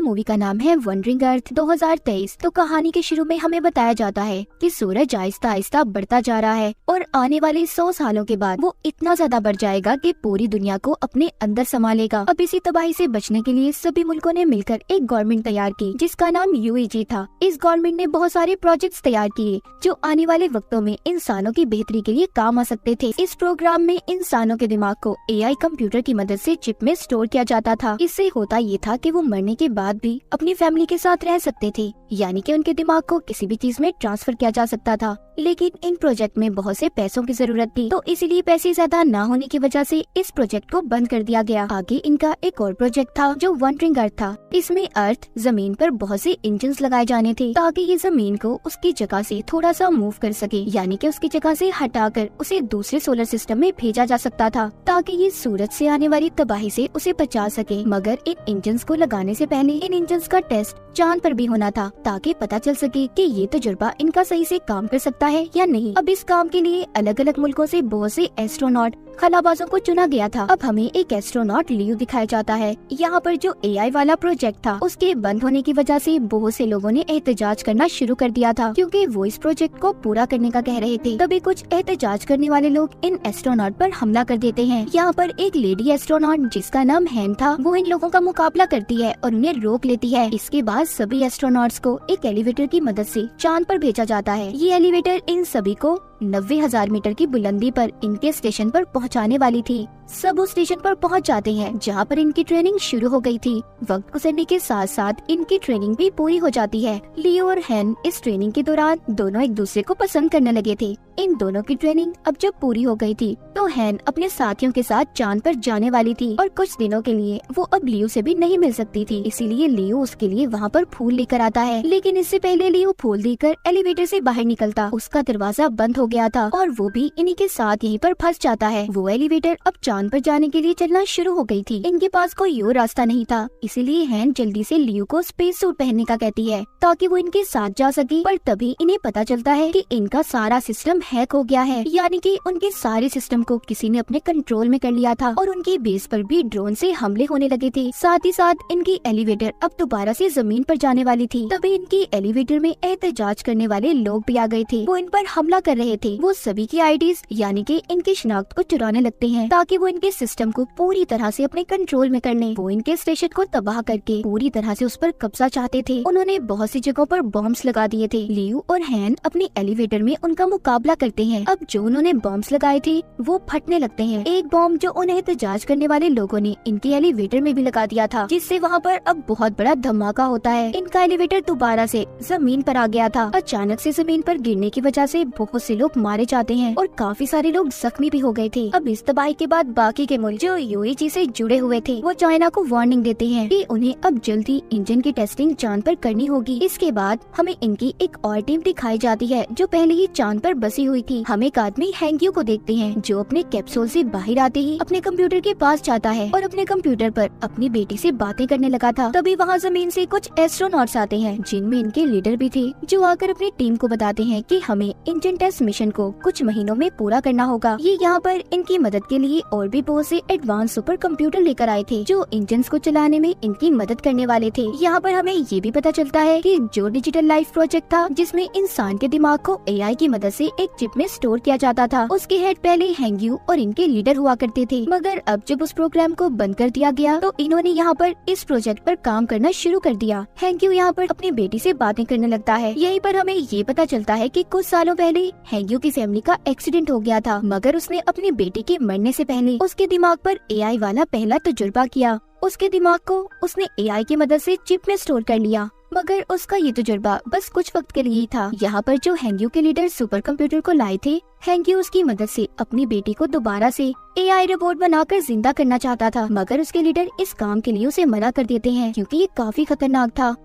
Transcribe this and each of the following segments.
Movie का नाम है वंडरिंग अर्थ 2023। तो कहानी के शुरू में हमें बताया जाता है कि सूरज आहिस्ता आहिस्ता बढ़ता जा रहा है और आने वाले 100 सालों के बाद वो इतना ज्यादा बढ़ जाएगा कि पूरी दुनिया को अपने अंदर संभालेगा। अब इसी तबाही से बचने के लिए सभी मुल्कों ने मिलकर एक गवर्नमेंट तैयार की जिसका नाम UAG था। इस गवर्नमेंट ने बहुत सारे प्रोजेक्ट्स तैयार किए जो आने वाले वक्तों में इंसानों की बेहतरी के लिए काम आ सकते थे। इस प्रोग्राम में इंसानों के दिमाग को AI कंप्यूटर की मदद से चिप में स्टोर किया जाता था। इससे होता ये था कि वो मरने के बाद भी अपनी फैमिली के साथ रह सकते थे, यानी कि उनके दिमाग को किसी भी चीज में ट्रांसफर किया जा सकता था। लेकिन इन प्रोजेक्ट में बहुत से पैसों की जरूरत थी, तो इसीलिए पैसे ज्यादा न होने की वजह से इस प्रोजेक्ट को बंद कर दिया गया। आगे इनका एक और प्रोजेक्ट था जो वंडरिंग अर्थ था। इसमें अर्थ जमीन पर बहुत से इंजन्स लगाए जाने थे ताकि ये जमीन को उसकी जगह से थोड़ा सा मूव कर सके, यानी कि उसकी जगह से हटाकर उसे दूसरे सोलर सिस्टम में भेजा जा सकता था ताकि ये सूरज से आने वाली तबाही से उसे बचा सके। मगर इन इंजन्स को लगाने से पहले इन इंजन्स का टेस्ट चांद पर भी होना था ताकि पता चल सके कि ये तजुर्बा इनका सही से काम कर सकता है या नहीं। अब इस काम के लिए अलग अलग मुल्कों से बहुत से एस्ट्रोनॉट खलाबाजों को चुना गया था। अब हमें एक एस्ट्रोनॉट लियो दिखाया जाता है। यहाँ पर जो AI वाला प्रोजेक्ट था उसके बंद होने की वजह से बहुत से लोगों ने एहतजाज करना शुरू कर दिया था क्योंकि वो इस प्रोजेक्ट को पूरा करने का कह रहे थे। तभी कुछ एहतजाज करने वाले लोग इन एस्ट्रोनॉट पर हमला कर देते हैं। यहाँ पर एक लेडी एस्ट्रोनॉट जिसका नाम हैन था वो इन लोगों का मुकाबला करती है और उन्हें रोक लेती है। इसके बाद सभी एस्ट्रोनॉट्स को एक एलिवेटर की मदद से चांद पर भेजा जाता है। ये एलिवेटर इन सभी को 90,000 मीटर की बुलंदी पर इनके स्टेशन पर पहुंचाने वाली थी। सब उस स्टेशन पर पहुंच जाते हैं जहां पर इनकी ट्रेनिंग शुरू हो गई थी। वक्त गुजरने के साथ साथ इनकी ट्रेनिंग भी पूरी हो जाती है। लियो और हैन इस ट्रेनिंग के दौरान दोनों एक दूसरे को पसंद करने लगे थे। इन दोनों की ट्रेनिंग अब जब पूरी हो गई थी तो हैन अपने साथियों के साथ चांद पर जाने वाली थी और कुछ दिनों के लिए वो अब लियो से भी नहीं मिल सकती थी। इसीलिए लियो उसके लिए वहाँ पर फूल लेकर आता है। लेकिन इससे पहले लियो फूल देकर एलिवेटर से बाहर निकलता, उसका दरवाजा बंद हो गया था और वो भी इन्हीं के साथ यहीं पर फंस जाता है। वो एलिवेटर अब चांद पर जाने के लिए चलना शुरू हो गई थी। इनके पास कोई और रास्ता नहीं था, इसीलिए हैन जल्दी से लियो को स्पेस सूट पहनने का कहती है ताकि वो इनके साथ जा सके। पर तभी इन्हें पता चलता है कि इनका सारा सिस्टम हैक हो गया है, यानी कि उनके सारे सिस्टम को किसी ने अपने कंट्रोल में कर लिया था और उनकी बेस पर भी ड्रोन से हमले होने लगे थे। साथ ही साथ इनकी एलिवेटर अब दोबारा से जमीन पर जाने वाली थी। तभी इनकी एलिवेटर में एहतजाज करने वाले लोग भी आ गए थे। वो इन पर हमला कर रहे थे। वो सभी की आईडीज यानी कि इनकी शिनाख्त को चुराने लगते हैं ताकि वो इनके सिस्टम को पूरी तरह से अपने कंट्रोल में कर लें। वो इनके स्टेशन को तबाह करके पूरी तरह से उस पर कब्जा चाहते थे। उन्होंने बहुत सी जगहों पर बॉम्ब्स लगा दिए थे। लियो और हैन अपने एलिवेटर में उनका मुकाबला करते हैं। अब जो उन्होंने बॉम्ब्स लगाए थे वो फटने लगते हैं। एक बॉम्ब जो उन्हें एहतजाज करने वाले लोगों ने इनके एलिवेटर में भी लगा दिया था, जिससे वहाँ पर अब बहुत बड़ा धमाका होता है। इनका एलिवेटर दोबारा से जमीन पर आ गया था। अचानक से जमीन पर गिरने की वजह से बहुत से लोग मारे जाते हैं और काफी सारे लोग जख्मी भी हो गए थे। अब इस तबाही के बाद बाकी के मुल्क जो UAG से जुड़े हुए थे वो चाइना को वार्निंग देते हैं कि उन्हें अब जल्दी इंजन की टेस्टिंग चांद पर करनी होगी। इसके बाद हमें इनकी एक और टीम दिखाई जाती है जो पहले ही चांद पर बसी हुई थी। हम एक आदमी हैंग्यू को देखते हैं जो अपने कैप्सूल से बाहर आते ही अपने कंप्यूटर के पास जाता है और अपने कंप्यूटर पर अपनी बेटी से बातें करने लगा था। तभी वहाँ जमीन से कुछ एस्ट्रोनॉट्स आते हैं जिनमें इनके लीडर भी थे, जो आकर अपनी टीम को बताते हैं कि हमें इंजन टेस्ट मिशन को कुछ महीनों में पूरा करना होगा। ये यहाँ पर इनकी मदद के लिए और भी बहुत से एडवांस सुपर कंप्यूटर लेकर आए थे जो इंजन को चलाने में इनकी मदद करने वाले थे। यहाँ पर हमें ये भी पता चलता है कि जो डिजिटल लाइफ प्रोजेक्ट था जिसमें इंसान के दिमाग को AI की मदद से एक चिप में स्टोर किया जाता था, उसके हेड पहले हैंग्यू और इनके लीडर हुआ करते थे। मगर अब जब उस प्रोग्राम को बंद कर दिया गया तो इन्होंने यहाँ पर इस प्रोजेक्ट पर काम करना शुरू कर दिया। हैंग्यू यहाँ पर अपनी बेटी से बातें करने लगता है। यहीं पर हमें ये पता चलता है कि कुछ सालों पहले हैंग्यू की फैमिली का एक्सीडेंट हो गया था, मगर उसने अपनी बेटी के मरने से पहले उसके दिमाग पर AI वाला पहला तजुर्बा किया। उसके दिमाग को उसने AI की मदद से चिप में स्टोर कर लिया, मगर उसका ये तजुर्बा बस कुछ वक्त के लिए ही था। यहाँ पर जो हैंग्यू के लीडर सुपर कंप्यूटर को लाए थे, हैंग्यू उसकी मदद से अपनी बेटी को दोबारा से AI रोबोट बनाकर जिंदा करना चाहता था, मगर उसके लीडर इस काम के लिए उसे मना कर देते हैं क्योंकि ये काफी खतरनाक था।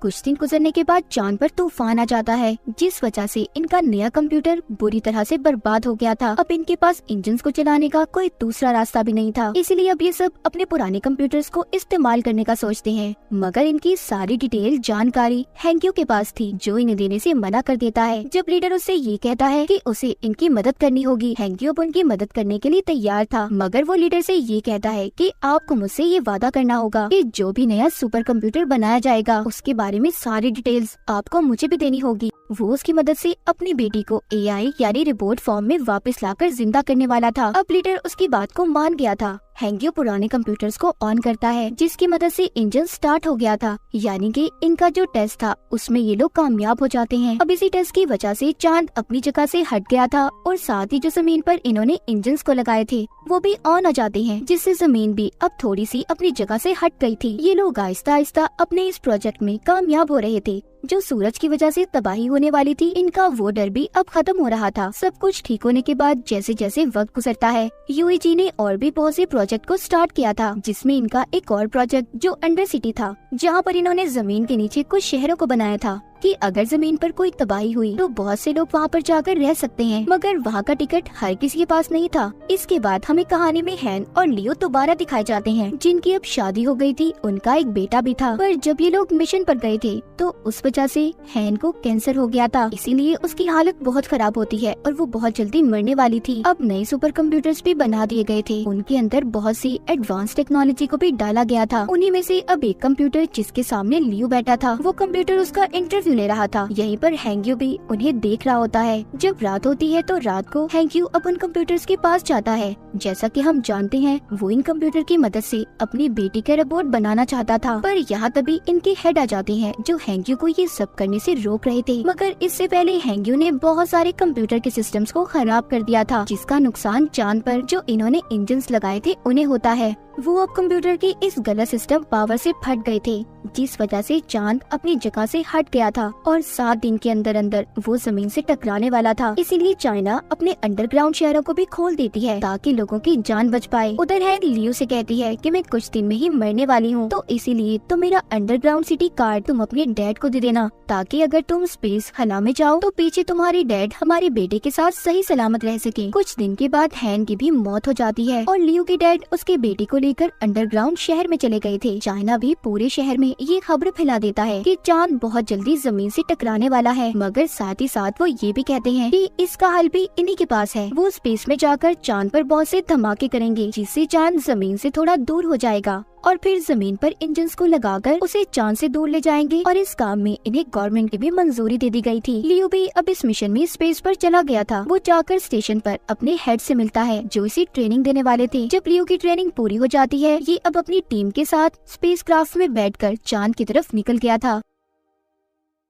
कुछ दिन गुजरने के बाद चांद पर तूफान आ जाता है, जिस वजह से इनका नया कंप्यूटर बुरी तरह से बर्बाद हो गया था। अब इनके पास इंजन को चलाने का कोई दूसरा रास्ता भी नहीं था, इसलिए अब ये सब अपने पुराने कंप्यूटर्स को इस्तेमाल करने का सोचते हैं। मगर इनकी सारी डिटेल जानकारी हैंक्यू के पास थी, जो इन्हें देने से मना कर देता है। जब लीडर उससे ये कहता है कि उसे इनकी मदद करनी होगी, हैंक्यू अब उनकी मदद करने के लिए तैयार था। मगर वो लीडर से ये कहता है कि आपको मुझसे ये वादा करना होगा कि जो भी नया सुपर कंप्यूटर बनाया जाएगा उसके बारे में सारी डिटेल्स आपको मुझे भी देनी होगी। वो उसकी मदद से अपनी बेटी को एआई यानी रिपोर्ट फॉर्म में वापस लाकर जिंदा करने वाला था। अब लीडर उसकी बात को मान गया था। हैंक्यू पुराने कंप्यूटर्स को ऑन करता है, जिसकी मदद से इंजन स्टार्ट हो गया था, यानी कि इनका जो टेस्ट था उसमें ये लोग कामयाब हो जाते हैं। अब इसी टेस्ट की वजह से चांद अपनी जगह से हट गया था और साथ ही जो जमीन पर इन्होंने इंजन्स को लगाए थे वो भी ऑन हो जाते हैं, जिससे जमीन भी अब थोड़ी सी अपनी जगह से हट गई थी। ये लोग आहिस्ता आहिस्ता अपने इस प्रोजेक्ट में कामयाब हो रहे थे। जो सूरज की वजह से तबाही होने वाली थी, इनका वो डर भी अब खत्म हो रहा था। सब कुछ ठीक होने के बाद जैसे जैसे वक्त गुजरता है, यूएजी ने और भी बहुत से प्रोजेक्ट को स्टार्ट किया था, जिसमें इनका एक और प्रोजेक्ट जो अंडर सिटी था, जहाँ पर इन्होंने जमीन के नीचे कुछ शहरों को बनाया था कि अगर जमीन पर कोई तबाही हुई तो बहुत से लोग वहाँ पर जाकर रह सकते हैं। मगर वहाँ का टिकट हर किसी के पास नहीं था। इसके बाद हमें कहानी में हैन और लियो दोबारा दिखाए जाते हैं, जिनकी अब शादी हो गई थी, उनका एक बेटा भी था। पर जब ये लोग मिशन पर गए थे तो उस वजह से हैन को कैंसर हो गया था, इसीलिए उसकी हालत बहुत खराब होती है और वो बहुत जल्दी मरने वाली थी। अब नए सुपर कंप्यूटर्स भी बना दिए गए थे, उनके अंदर बहुत सी एडवांस टेक्नोलॉजी को भी डाला गया था। उन्हीं में से अब एक कंप्यूटर जिसके सामने लियो बैठा था, वो कंप्यूटर उसका इंटरव्यू ले रहा था। यहीं पर हैंक्यू भी उन्हें देख रहा होता है। जब रात होती है तो रात को हैंक्यू अब उन कंप्यूटर्स के पास जाता है। जैसा कि हम जानते हैं, वो इन कंप्यूटर की मदद से अपनी बेटी का रोबोट बनाना चाहता था, पर यहाँ तभी इनके हेड आ जाते हैं, जो हैंक्यू को ये सब करने से रोक रहे थे। मगर इससे पहले हैंक्यू ने बहुत सारे कंप्यूटर के सिस्टम्स को खराब कर दिया था, जिसका नुकसान चांद पर जो इन्होंने इंजन्स लगाए थे उन्हें होता है। वो अब कंप्यूटर की इस गलत सिस्टम पावर से फट गए थे, जिस वजह से चांद अपनी जगह से हट गया था और 7 दिन के अंदर अंदर वो जमीन से टकराने वाला था। इसीलिए चाइना अपने अंडरग्राउंड शहरों को भी खोल देती है ताकि लोगों की जान बच पाए। उधर है लियो से कहती है कि मैं कुछ दिन में ही मरने वाली हूँ, तो इसीलिए तो मेरा अंडरग्राउंड सिटी कार्ड तुम अपने डैड को दे देना, ताकि अगर तुम स्पेस खला में जाओ तो पीछे तुम्हारी डैड हमारे बेटे के साथ सही सलामत रह सके। कुछ दिन के बाद हैन की भी मौत हो जाती है और लियो के डैड उसके बेटे को लेकर अंडरग्राउंड शहर में चले गए थे। चाइना भी पूरे शहर में ये खबर फैला देता है कि चांद बहुत जल्दी जमीन से टकराने वाला है, मगर साथ ही साथ वो ये भी कहते हैं कि इसका हल भी इन्हीं के पास है। वो स्पेस में जाकर चांद पर बहुत से धमाके करेंगे, जिससे चांद जमीन से थोड़ा दूर हो जाएगा और फिर जमीन पर इंजन्स को लगाकर उसे चांद से दूर ले जाएंगे। और इस काम में इन्हें गवर्नमेंट की भी मंजूरी दे दी गई थी। लियो भी अब इस मिशन में स्पेस पर चला गया था। वो जाकर स्टेशन पर अपने हेड से मिलता है, जो इसे ट्रेनिंग देने वाले थे। जब लियो की ट्रेनिंग पूरी हो जाती है, ये अब अपनी टीम के साथ स्पेस क्राफ्ट में बैठकर चांद की तरफ निकल गया था।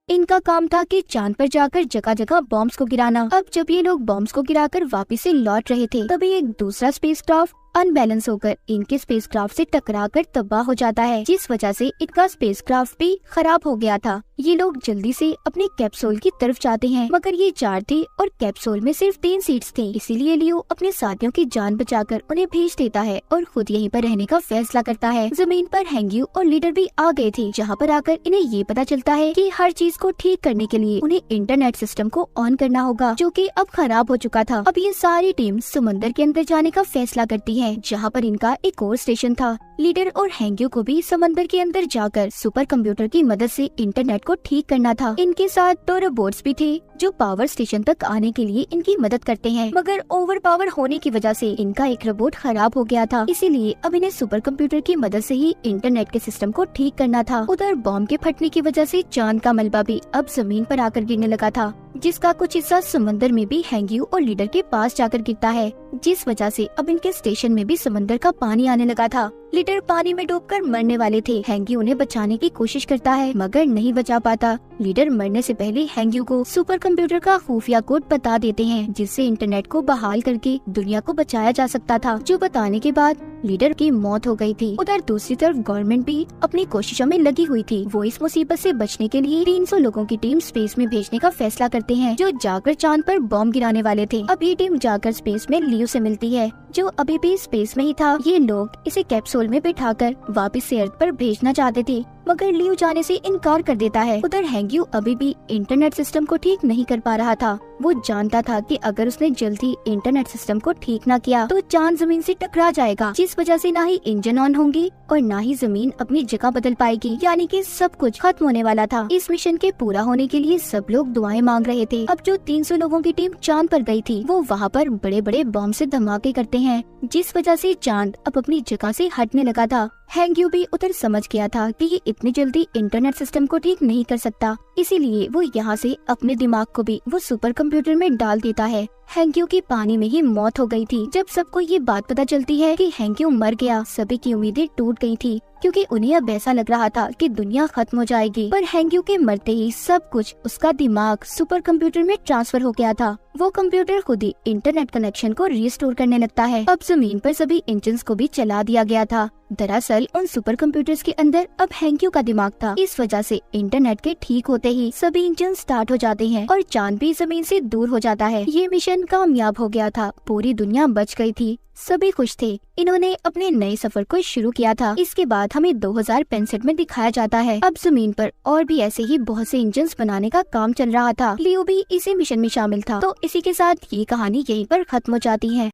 इनका काम था कि चांद पर जाकर जगह जगह बॉम्ब्स को गिराना। अब जब ये लोग बॉम्ब्स को गिराकर वापस से लौट रहे थे, तभी एक दूसरा स्पेसक्राफ्ट अनबैलेंस होकर इनके स्पेसक्राफ्ट से टकराकर तबाह हो जाता है, जिस वजह से इनका स्पेसक्राफ्ट भी खराब हो गया था। ये लोग जल्दी से अपने कैप्सूल की तरफ जाते हैं, मगर ये 4 थे और कैप्सूल में सिर्फ 3 सीट्स थी। इसीलिए लियो अपने साथियों की जान बचाकर उन्हें भेज देता है और खुद यहीं पर रहने का फैसला करता है। जमीन पर हैंक्यू और लीडर भी आ गए थे, जहाँ पर आकर इन्हें ये पता चलता है कि हर चीज को ठीक करने के लिए उन्हें इंटरनेट सिस्टम को ऑन करना होगा, जो कि अब खराब हो चुका था। अब ये सारी टीम समंदर के अंदर जाने का फैसला करती है, जहाँ पर इनका एक और स्टेशन था। लीडर और हैंक्यू को भी समंदर के अंदर जाकर सुपर कंप्यूटर की मदद से इंटरनेट को ठीक करना था। इनके साथ 2 रोबोट्स भी थे जो पावर स्टेशन तक आने के लिए इनकी मदद करते हैं, मगर ओवर पावर होने की वजह से इनका एक रोबोट खराब हो गया था। इसीलिए अब इन्हें सुपर कंप्यूटर की मदद से ही इंटरनेट के सिस्टम को ठीक करना था। उधर बॉम्ब के फटने की वजह से चांद का मलबा भी अब जमीन पर आकर गिरने लगा था, जिसका कुछ हिस्सा समंदर में भी हैंक्यू और लीडर के पास जाकर गिरता है, जिस वजह से अब इनके स्टेशन में भी समंदर का पानी आने लगा था। लीडर पानी में डूबकर मरने वाले थे। हैंक्यू उन्हें बचाने की कोशिश करता है, मगर नहीं बचा पाता। लीडर मरने से पहले हैंक्यू को सुपर कंप्यूटर का खुफिया कोड बता देते हैं, जिससे इंटरनेट को बहाल करके दुनिया को बचाया जा सकता था, जो बताने के बाद लीडर की मौत हो गई थी। उधर दूसरी तरफ गवर्नमेंट भी अपनी कोशिशों में लगी हुई थी। वो इस मुसीबत से बचने के लिए 300 लोगों की टीम स्पेस में भेजने का फैसला करते हैं, जो जाकर चांद पर बॉम्ब गिराने वाले थे। अब ये टीम जाकर स्पेस में लियो से मिलती है, जो अभी भी स्पेस में ही था। ये लोग इसे कैप्सूल में बिठाकर वापस से अर्थ पर भेजना चाहते थे, मगर लियो जाने से इनकार कर देता है। उधर हैंग्यू अभी भी इंटरनेट सिस्टम को ठीक नहीं कर पा रहा था। वो जानता था कि अगर उसने जल्दी इंटरनेट सिस्टम को ठीक न किया तो चांद जमीन से टकरा जाएगा, जिस वजह से ना ही इंजन ऑन होंगी और ना ही जमीन अपनी जगह बदल पाएगी, यानी कि सब कुछ खत्म होने वाला था। इस मिशन के पूरा होने के लिए सब लोग दुआएं मांग रहे थे। अब जो 300 लोगों की टीम चांद पर गई थी, वो वहाँ पर बड़े बड़े बम से धमाके करते हैं, जिस वजह से चांद अब अपनी जगह से हटने लगा था। हैंग्यू भी उधर समझ गया था कि ये इतनी जल्दी इंटरनेट सिस्टम को ठीक नहीं कर सकता, इसीलिए वो यहाँ से अपने दिमाग को भी वो सुपर कंप्यूटर में डाल देता है। हैंग्यू की पानी में ही मौत हो गई थी। जब सबको ये बात पता चलती है कि हैंग्यू मर गया, सभी की उम्मीदें टूट गई थी, क्योंकि उन्हें अब ऐसा लग रहा था कि दुनिया खत्म हो जाएगी। पर हैंग्यू के मरते ही सब कुछ उसका दिमाग सुपर कंप्यूटर में ट्रांसफर हो गया था। वो कंप्यूटर खुद ही इंटरनेट कनेक्शन को रिस्टोर करने लगता है। अब जमीन पर सभी इंजन्स को भी चला दिया गया था। दरअसल उन सुपर कंप्यूटर्स के अंदर अब हैंग्यू का दिमाग था। इस वजह से इंटरनेट के ठीक होते ही सभी इंजन स्टार्ट हो जाते हैं और चांद भी जमीन से दूर हो जाता है। ये मिशन कामयाब हो गया था। पूरी दुनिया बच गई थी, सभी खुश थे। इन्होंने अपने नए सफर को शुरू किया था। इसके बाद हमें 2065 में दिखाया जाता है। अब जमीन पर और भी ऐसे ही बहुत से इंजन्स बनाने का काम चल रहा था। लियो भी इसी मिशन में शामिल था। तो इसी के साथ ये कहानी यहीं पर खत्म हो जाती है।